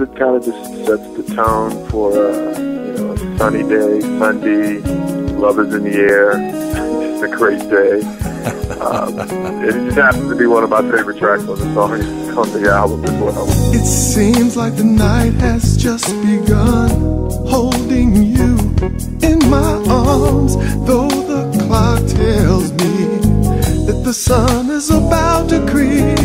It kind of just sets the tone for a sunny day, Sunday, love is in the air. It's a great day. It just happens to be one of my favorite tracks on the album as well. It seems like the night has just begun, holding you in my arms, though the clock tells me that the sun is about to creep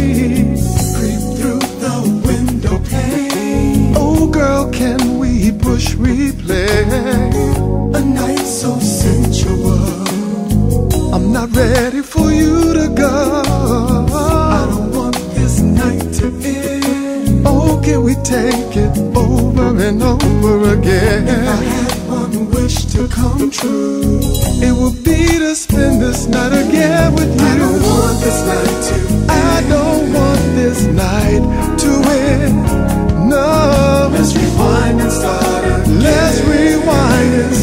through the window pane. Oh girl, can we push replay? A night so sensual, I'm not ready for you to go. I don't want this night to end. Oh, can we take it over and over again? If I had one wish to come true, it would be to spend this night again with you. I don't want this night to end. I don't want this night to end. No. Let's rewind and start again. Let's rewind and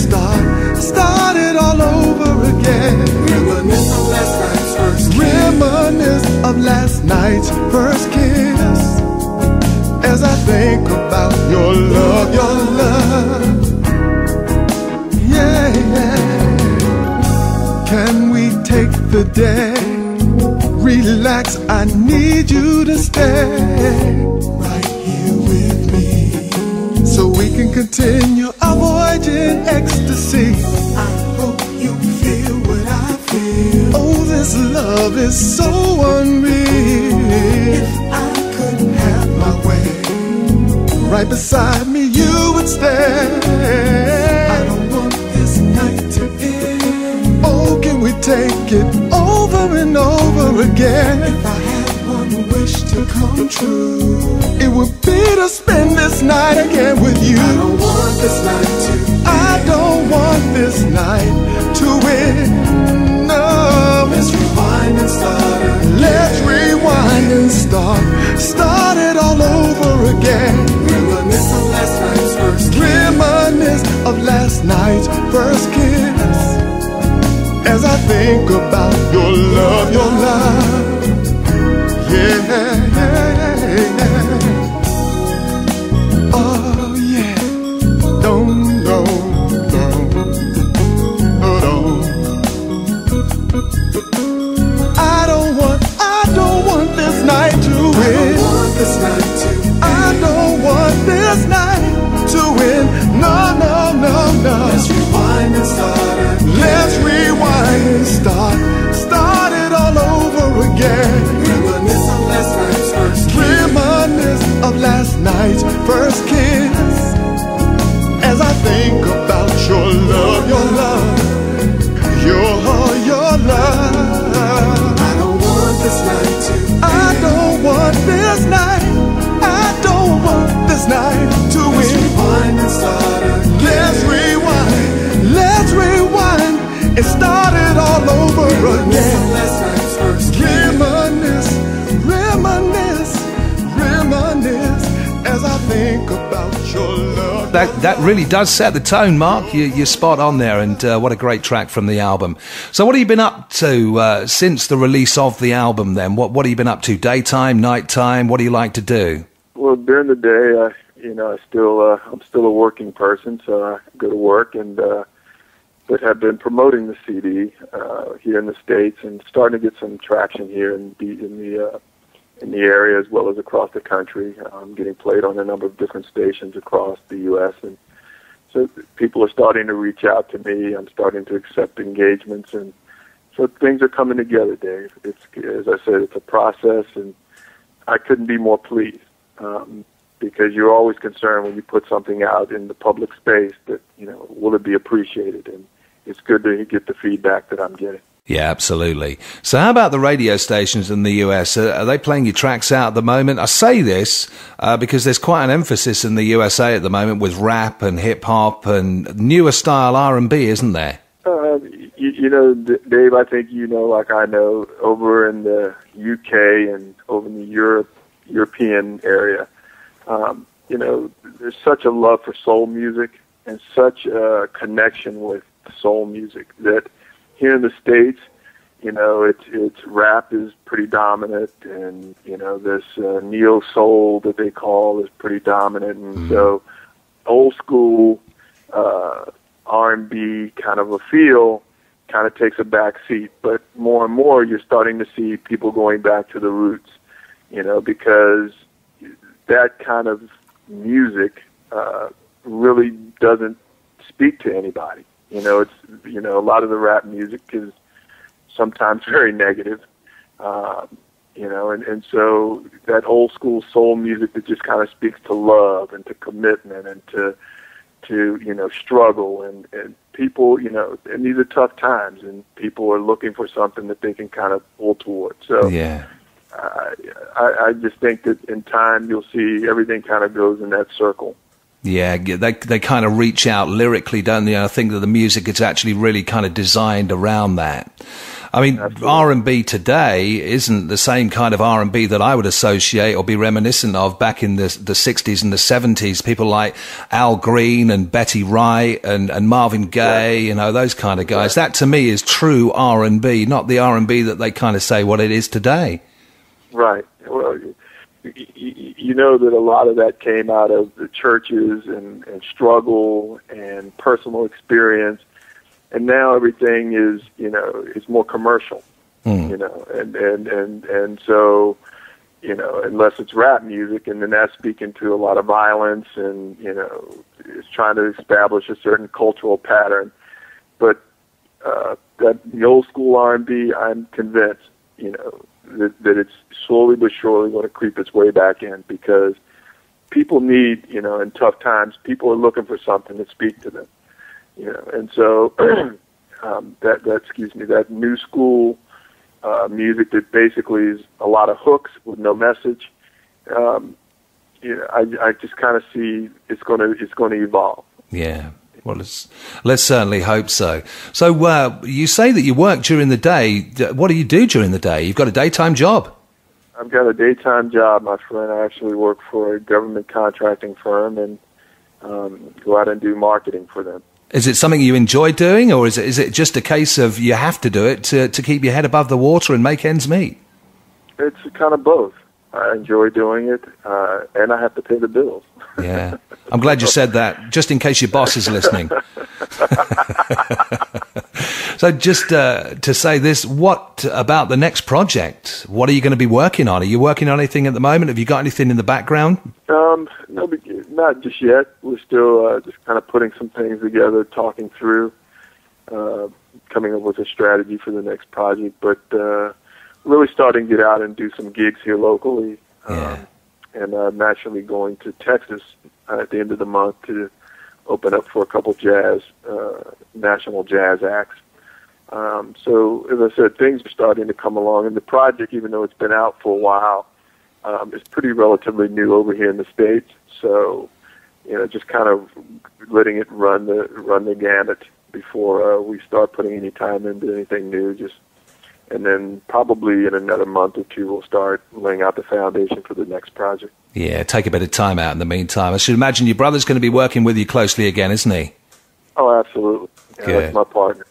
start it all over again. Reminisce of last night's first kiss. Reminisce of last night's first kiss. As I think about your love, yeah, yeah. Can we take the day? Relax, I need you to stay right here with me, so we can continue our voyage in ecstasy. I hope you feel what I feel. Oh, this love is so unreal. If I could have my way, right beside me you would stay. I don't want this night to end. Oh, can we take it over and over again? If I had one wish to come true, it would be to spend this night again with you. I don't want this night to end. I don't want this night to end. No. Let's rewind and start again. Let's rewind and start it all over again. Reminisce of last night's first kiss. Reminisce of last night's first kiss. As I think about your love, yeah, yeah, yeah. Oh yeah, don't. I don't want this night to end. I don't want this night to end. No. Let's rewind and start again. Let's rewind and start it all over again. Reminisce of last night's first kiss. Reminisce of last night's first kiss. As I think about your love, your love. I don't want this night to end. I don't want this night. I don't want this night to end. Let's rewind and start again. Let's rewind and start it all over again. Reminisce as I think about your love. That really does set the tone, Mark. You're spot on there, and what a great track from the album. So what have you been up to since the release of the album then? What have you been up to? Daytime, nighttime? What do you like to do? Well, during the day, I'm still a working person, so I go to work but have been promoting the CD here in the States and starting to get some traction here in the area as well as across the country. I'm getting played on a number of different stations across the U.S. and so people are starting to reach out to me. I'm starting to accept engagements, and so things are coming together, Dave. It's, as I said, it's a process, and I couldn't be more pleased. Because you're always concerned when you put something out in the public space that, will it be appreciated? And it's good to get the feedback that I'm getting. Yeah, absolutely. So how about the radio stations in the US? Are they playing your tracks out at the moment? I say this because there's quite an emphasis in the USA at the moment with rap and hip-hop and newer style R&B, isn't there? Dave, I think like I know, over in the UK and over in the European area, there's such a love for soul music and such a connection with soul music that here in the States, you know, it's rap is pretty dominant, and you know, this neo soul that they call is pretty dominant, and so old school R&B kind of a feel kind of takes a back seat. But more and more, you're starting to see people going back to the roots, you know, because that kind of music really doesn't speak to anybody. You know, it's, you know, a lot of the rap music is sometimes very negative, you know, and so that old school soul music that just kind of speaks to love and to commitment and to you know, struggle and people, you know, and these are tough times, and people are looking for something that they can kind of pull towards. So yeah. I just think that in time you'll see everything kind of goes in that circle. Yeah, they kind of reach out lyrically, don't they? I think that the music is actually really kind of designed around that. I mean, absolutely. R&B today isn't the same kind of R&B that I would associate or be reminiscent of back in the 60s and the 70s. People like Al Green and Betty Wright and Marvin Gaye, you know, those kind of guys. That to me is true R&B, not the R&B that they kind of say what it is today. Right. Well, you know that a lot of that came out of the churches and struggle and personal experience. And now everything is, you know, is more commercial, you know, and so, you know, unless it's rap music, and then that's speaking to a lot of violence and, you know, it's trying to establish a certain cultural pattern. But that the old school R&B, I'm convinced, you know, that it's slowly but surely going to creep its way back in, because people need, you know, in tough times, people are looking for something to speak to them. You know, and so that new school music that basically is a lot of hooks with no message. You know, I just kind of see it's going to evolve. Yeah. Well, let's certainly hope so. So you say that you work during the day. What do you do during the day? You've got a daytime job. I've got a daytime job, my friend. I actually work for a government contracting firm and go out and do marketing for them. Is it something you enjoy doing, or is it just a case of you have to do it to keep your head above the water and make ends meet? It's kind of both. I enjoy doing it, and I have to pay the bills. Yeah. I'm glad you said that, just in case your boss is listening. So just to say this, what about the next project? What are you going to be working on? Are you working on anything at the moment? Have you got anything in the background? No, not just yet. We're still just kind of putting some things together, talking through, coming up with a strategy for the next project, but really starting to get out and do some gigs here locally. And I'm actually going to Texas at the end of the month to open up for a couple national jazz acts. So, as I said, things are starting to come along, and the project, even though it's been out for a while, is pretty relatively new over here in the States. So, you know, just kind of letting it run the gamut before we start putting any time into anything new. And then probably in another month or two, we'll start laying out the foundation for the next project. Yeah, take a bit of time out in the meantime. I should imagine your brother's going to be working with you closely again, isn't he? Oh, absolutely. Yeah, that's my partner.